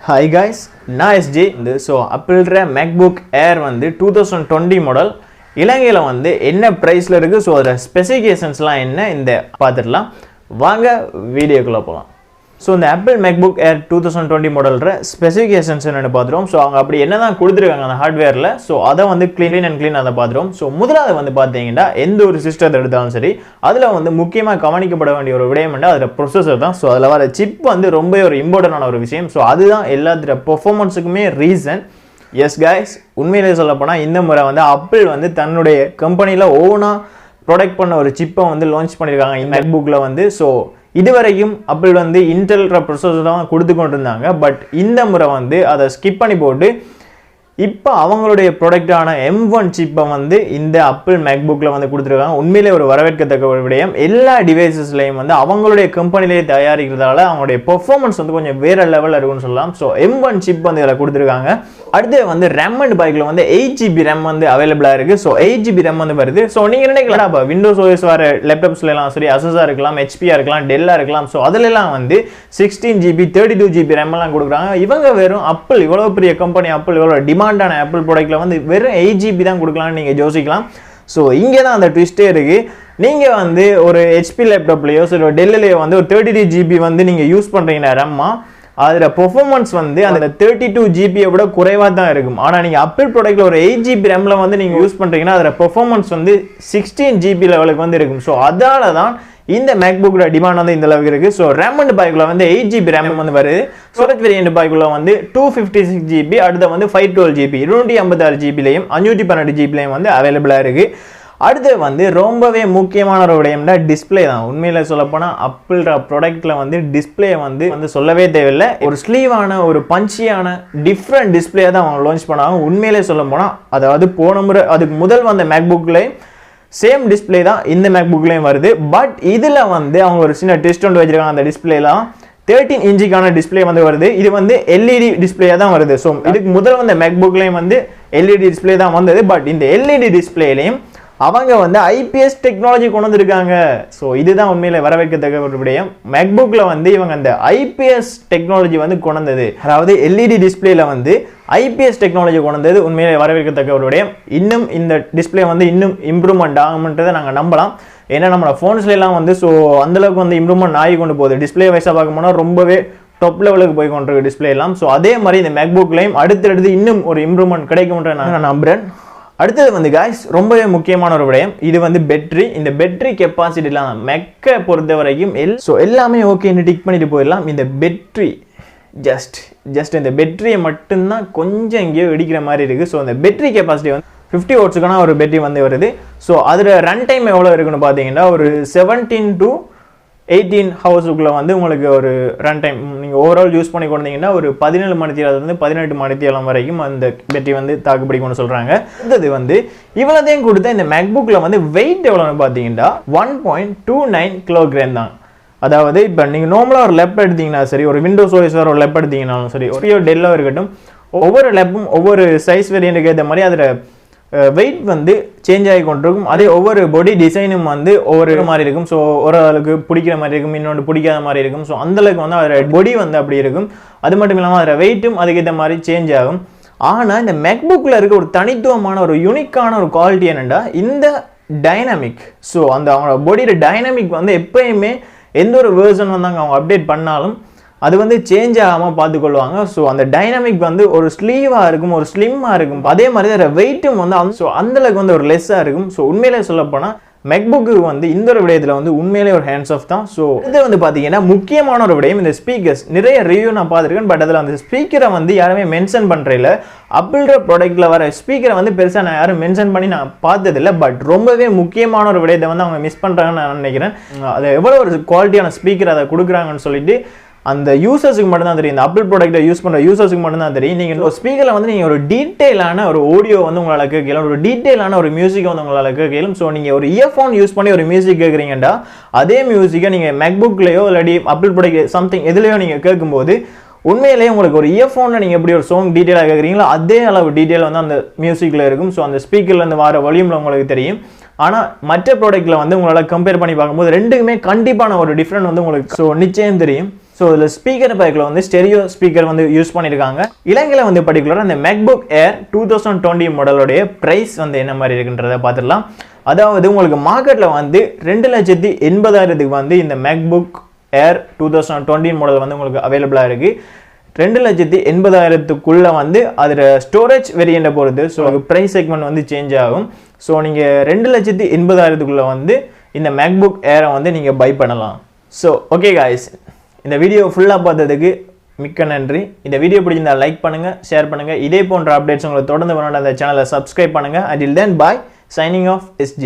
Hi guys, நான் SG. So Apple MacBook Air வந்து 2020 model இலங்கையில வந்து என்ன பிரைஸ்ல இருக்கு, ஸோ அதோட ஸ்பெசிஃபிகேஷன்ஸ்லாம் என்ன இந்த பார்த்துடலாம். வாங்க வீடியோக்குள்ள போகலாம். ஸோ இந்த Apple MacBook Air 2020 மாடல்ற ஸ்பெசிஃபிகேஷன்ஸ் என்னென்னு பார்த்துருவோம். ஸோ அவங்க அப்படி என்ன தான் கொடுத்துருக்காங்க அந்த ஹார்ட்வேரில், ஸோ அதை வந்து க்ளீன் அதை பார்த்துருவோம். ஸோ முதலாவது வந்து பார்த்தீங்கன்னா எந்த ஒரு சிஸ்டத்தை எடுத்தாலும் சரி, அதில் வந்து முக்கியமாக கவனிக்கப்பட வேண்டிய ஒரு விடயம் அதில் ப்ரொசஸர் தான். ஸோ அதில் வர சிப் வந்து ரொம்ப ஒரு இம்பார்ட்டண்டான ஒரு விஷயம். ஸோ அதுதான் எல்லாத்தோட பெர்ஃபார்மன்ஸுக்குமே ரீசன். எஸ் கைஸ், உண்மையிலே சொல்லப்போனால் இந்த முறை வந்து Apple வந்து தன்னுடைய கம்பெனியில் ஓனாக ப்ரொடக்ட் பண்ண ஒரு சிப்பை வந்து லான்ச் பண்ணியிருக்காங்க இந்த மேக்புக்கில் வந்து. ஸோ இதுவரைக்கும் Apple வந்து இன்டெல் ப்ரொசஸர் தான் கொடுத்து கொண்டு இருந்தாங்க. பட் இந்த முறை வந்து அதை ஸ்கிப் பண்ணி போட்டு இப்போ அவங்களுடைய ப்ராடக்டான M1 சிப்பை வந்து இந்த Apple MacBookல வந்து கொடுத்துருக்காங்க. உண்மையிலே ஒரு வரவேற்கத்தக்க ஒரு விடயம். எல்லா டிவைசஸ்லையும் வந்து அவங்களுடைய கம்பெனிலேயே தயாரிக்கிறதால அவங்களுடைய பெர்ஃபார்மன்ஸ் வந்து கொஞ்சம் வேற லெவலில் இருக்குன்னு சொல்லலாம். ஸோ M1 சிப் வந்து இதில் கொடுத்துருக்காங்க. அடுத்து வந்து RAM அண்ட் பைக்கில் வந்து 8GB RAM வந்து அவைலபிளாக இருக்குது. ஸோ 8GB RAM வந்து வருது. ஸோ நீங்கள் நினைக்கலாம் இப்போ Windows OS வர லேப்டாப்ஸ்லாம் சரி, Asusஆ இருக்கலாம், HPஆ இருக்கலாம், டெல்லாக இருக்கலாம், ஸோ அதிலெல்லாம் வந்து 16GB 32GB RAM எல்லாம் கொடுக்குறாங்க. இவங்க வெறும் Apple இவ்வளோ பெரிய கம்பெனி, Apple இவ்வளோ டிமாண்டான Apple ப்ராடக்ட்ல வந்து வெறும் 8GB தான் கொடுக்கலாம்னு நீங்கள் யோசிக்கலாம். ஸோ இங்கே தான் அந்த ட்விஸ்டே இருக்குது. நீங்கள் வந்து ஒரு HP லேப்டாப்லையோ சரி டெல்லையோ வந்து ஒரு 32GB வந்து நீங்கள் யூஸ் பண்ணுறீங்கன்னா ரம்மா, அதில் பெர்ஃபார்மன்ஸ் வந்து அந்த 32GB விட குறைவாக தான் இருக்கும். ஆனால் நீங்கள் Apple ப்ராடக்ட்டில் ஒரு 8GB ரேமில் வந்து நீங்கள் யூஸ் பண்ணுறீங்கன்னா அதில் பெர்ஃபார்மன்ஸ் வந்து 16GB லெவலுக்கு வந்து இருக்கும். ஸோ அதனால தான் இந்த மேக்புக்கோட டிமாண்ட் வந்து இந்த அளவுக்கு இருக்குது. ஸோ ரேம் அண்ட் பைக்குள்ள வந்து 8GB ரேம் வந்து வருது. ஸ்டோரேஜ் வேரியன்ட் பைக்குள்ள வந்து 256GB, அடுத்த வந்து 512GB, 256GBலையும் 512GBலையும் வந்து அவைலபிளாக இருக்குது. அடுத்து வந்து ரொம்பவே முக்கியமான ஒரு விடயம்னா டிஸ்பிளே தான். உண்மையில சொல்லப்போனால் Apple ப்ராடக்ட்ல வந்து டிஸ்பிளே வந்து சொல்லவே தேவையில்லை. ஒரு ஸ்லீவான ஒரு பஞ்சியான டிஃப்ரெண்ட் டிஸ்பிளே தான் அவங்க லான்ச் பண்ணாங்க. உண்மையிலே சொல்ல போனால் அதாவது போன முறை அதுக்கு முதல் வந்த மேக்புக்லேயும் சேம் டிஸ்பிளே தான் இந்த மேக்புக்லேயும் வருது. பட் இதில் வந்து அவங்க ஒரு சின்ன டெஸ்ட் ஒன்று வச்சிருக்காங்க. அந்த டிஸ்பிளேலாம் 13 இன்ச்சுக்கான டிஸ்பிளே வந்து வருது. இது வந்து LED டிஸ்பிளே தான் வருது. ஸோ இதுக்கு முதல் வந்த மேக்புக்லேயும் வந்து LED டிஸ்பிளே தான் வந்தது. பட் இந்த LED டிஸ்பிளேலையும் அவங்க வந்து IPS டெக்னாலஜி கொண்டு வந்திருக்காங்க. ஸோ இதுதான் உண்மையில வரவேற்கத்தக்க ஒரு விடயம். மேக்புக்ல வந்து இவங்க அந்த IPS டெக்னாலஜி வந்து கொண்டு வந்தது, அதாவது LED டிஸ்பிளேல வந்து IPS டெக்னாலஜி கொண்டு வந்தது உண்மையிலே வரவேற்கத்தக்க ஒரு விடயம். இன்னும் இந்த டிஸ்பிளே வந்து இன்னும் இம்ப்ரூவ்மெண்ட் ஆகும்ன்றதை நாங்கள் நம்பலாம். ஏன்னா நம்மளோட ஃபோன்ஸ்லாம் வந்து ஸோ அந்தளவுக்கு வந்து இம்ப்ரூவ்மெண்ட் ஆகி கொண்டு போகுது. டிஸ்பிளே வைஸாக பார்க்க போனால் ரொம்பவே டாப் லெவலுக்கு போய் கொண்டிருக்கு டிஸ்பிளே எல்லாம். ஸோ அதே மாதிரி இந்த மேக்புக்லையும் அடுத்தடுத்து இன்னும் ஒரு இம்ப்ரூவ்மெண்ட் கிடைக்கும்ன்ற நான் நம்புறேன். அடுத்தது வந்து காய்ஸ் ரொம்பவே முக்கியமான ஒரு விடயம். இது வந்து பேட்டரி. இந்த பேட்டரி கெப்பாசிட்டிலாம் மெக்கை பொறுத்த வரைக்கும் ஸோ எல்லாமே ஓகேன்னு டிக் பண்ணிட்டு போயிடலாம். இந்த பேட்டரி ஜஸ்ட் இந்த பேட்டரியை மட்டும்தான் கொஞ்சம் எங்கேயோ வெடிக்கிற மாதிரி இருக்குது. ஸோ அந்த பேட்டரி கெப்பாசிட்டி வந்து 50 வாட்ஸுக்கான ஒரு பேட்டரி வந்து வருது. ஸோ அதில் ரன் டைம் எவ்வளோ இருக்குன்னு பார்த்தீங்கன்னா ஒரு 17 to 18 ஹவர்ஸுக்குள்ளே வந்து உங்களுக்கு ஒரு ரன் டைம் நீங்கள் ஓவரால் யூஸ் பண்ணி கொண்டீங்கன்னா ஒரு 17 மணித்தியாலருந்து 18 மணித்தியாலம் வரைக்கும் அந்த பேட்டரி வந்து தாக்குப்பிடிக்கும்னு சொல்கிறாங்க. அடுத்தது வந்து இவ்வளோதையும் கொடுத்த இந்த மேக்புக்கில் வந்து வெயிட் எவ்வளோன்னு பார்த்தீங்கன்னா 1.29 கிலோகிராம் தான். அதாவது இப்போ நீங்கள் நார்மலாக ஒரு லேப் எடுத்தீங்கன்னா சரி, ஒரு விண்டோஸ் ஓஎஸ் ஒரு லேப் எடுத்தீங்கன்னாலும் சரி, ஒரு டெல்லோ இருக்கட்டும், ஒவ்வொரு லேப்பும் ஒவ்வொரு சைஸ் வேரியண்ட்டுக்கு ஏற்ற மாதிரி அதில் வெயிட் வந்து சேஞ்ச் ஆகி கொண்டிருக்கும். அதே ஒவ்வொரு பாடி டிசைனும் வந்து ஒவ்வொரு மாதிரி இருக்கும். ஸோ ஒரு ஆளுக்கு பிடிக்கிற மாதிரி இருக்கும், இன்னொன்று பிடிக்காத மாதிரி இருக்கும். ஸோ அந்தளவுக்கு வந்து அதில் பாடி வந்து அப்படி இருக்கும். அது மட்டும் இல்லாமல் அதில் வெயிட்டும் அதுக்கேற்ற மாதிரி சேஞ்ச் ஆகும். ஆனால் இந்த மேக்புக்கில் இருக்க ஒரு தனித்துவமான ஒரு யூனிக்கான ஒரு குவாலிட்டி என்னென்னா இந்த டைனமிக். ஸோ அந்த அவங்களோட பாடியோட டைனமிக் வந்து எப்பயுமே எந்த ஒரு வேர்ஷன் வந்து அவங்க அப்டேட் பண்ணாலும் அது வந்து சேஞ்ச் ஆகாமல் பார்த்துக்கொள்வாங்க. ஸோ அந்த டைனமிக் வந்து ஒரு ஸ்லீவாக இருக்கும், ஒரு ஸ்லிம்மாக இருக்கும். அதே மாதிரி அதில் வெயிட்டும் வந்து ஸோ அந்தளவுக்கு வந்து ஒரு லெஸ்ஸாக இருக்கும். ஸோ உண்மையிலே சொல்லப்போனால் மேக்புக்கு வந்து இந்த ஒரு விடயத்தில் வந்து உண்மையிலே ஒரு ஹேண்ட்ஸ் ஆஃப் தான். ஸோ இது வந்து பார்த்தீங்கன்னா முக்கியமான ஒரு விடயம் இந்த ஸ்பீக்கர்ஸ். நிறைய ரிவ்யூ நான் பார்த்துருக்கேன். பட் அதில் அந்த ஸ்பீக்கரை வந்து யாருமே மென்ஷன் பண்ணுறதில்ல. Apple ப்ராடக்ட்டில் வர ஸ்பீக்கரை வந்து பெருசாக நான் யாரும் மென்ஷன் பண்ணி நான் பார்த்ததில்லை. பட் ரொம்பவே முக்கியமான ஒரு விடயத்தை வந்து அவங்க மிஸ் பண்ணுறாங்கன்னு நான் நினைக்கிறேன். அதை எவ்வளோ ஒரு குவாலிட்டியான ஸ்பீக்கர் அதை கொடுக்குறாங்கன்னு சொல்லிட்டு அந்த யூசர்ஸுக்கு மட்டும்தான் தெரியும். இந்த Apple ப்ராடக்ட்டை யூஸ் பண்ணுற யூசர்ஸுக்கு மட்டும்தான் தெரியும். நீங்கள் ஒரு ஸ்பீக்கரில் வந்து நீங்கள் ஒரு டீட்டெயிலான ஒரு ஆடியோ வந்து உங்களால் கேட்கலாம், ஒரு டீட்டெயிலான ஒரு மியூசிக்கை வந்து உங்களால் கேட்கலாம். ஸோ நீங்கள் ஒரு இயர்ஃபோன் யூஸ் பண்ணி ஒரு மியூசிக் கேட்குறீங்கடா, அதே மியூசிக்கை நீங்கள் மேக்புக்லேயோ இல்லாட்டி Apple ப்ராடக்ட் சம்திங் எதுலையோ நீங்கள் கேட்கும்போது உண்மையிலேயே உங்களுக்கு ஒரு இயர்ஃபோனில் நீங்கள் எப்படி ஒரு சாங் டீட்டெயிலாக கேட்குறீங்களோ அதே அளவு டீட்டெயில் வந்து அந்த மியூசிக்கில் இருக்கும். ஸோ அந்த ஸ்பீக்கர்லேருந்து வர வால்யூமில் உங்களுக்கு தெரியும். ஆனால் மற்ற ப்ராடக்ட்டில் வந்து உங்களால் கம்பேர் பண்ணி பார்க்கும்போது ரெண்டுக்குமே கண்டிப்பான ஒரு டிஃப்ரெண்ட் வந்து உங்களுக்கு ஸோ நிச்சயம் தெரியும். ஸோ இதில் ஸ்பீக்கர் பைக்கில் வந்து ஸ்டெரியோ ஸ்பீக்கர் வந்து யூஸ் பண்ணியிருக்காங்க. இலங்கையில் வந்து பர்டிகுலராக அந்த மேக்புக் ஏர் 2020 மாடலோடைய ப்ரைஸ் வந்து என்ன மாதிரி இருக்குன்றதை பார்த்துடலாம். அதாவது உங்களுக்கு மார்க்கெட்டில் வந்து 2,80,000 வந்து இந்த மேக்புக் ஏர் 2020 மாடல் வந்து உங்களுக்கு அவைலபிளாக இருக்குது. 2,80,000 வந்து அதில் ஸ்டோரேஜ் வேரியண்ட்டை பொறுத்து ஸோ ப்ரைஸ் செக்மெண்ட் வந்து சேஞ்ச் ஆகும். ஸோ நீங்கள் 2,80,000 வந்து இந்த மேக்புக் ஏரை வந்து நீங்கள் பை பண்ணலாம். ஸோ ஓகே காய்ஸ், இந்த வீடியோ ஃபுல்லாக பார்த்ததுக்கு மிக்க நன்றி. இந்த வீடியோ பிடிச்சிருந்தால் லைக் பண்ணுங்கள், ஷேர் பண்ணுங்கள். இதே போன்ற அப்டேட்ஸ் உங்களுக்கு தொடர்ந்து வேணும் அந்த சேனலை சப்ஸ்கிரைப் பண்ணுங்கள். until then bye, signing off SJ.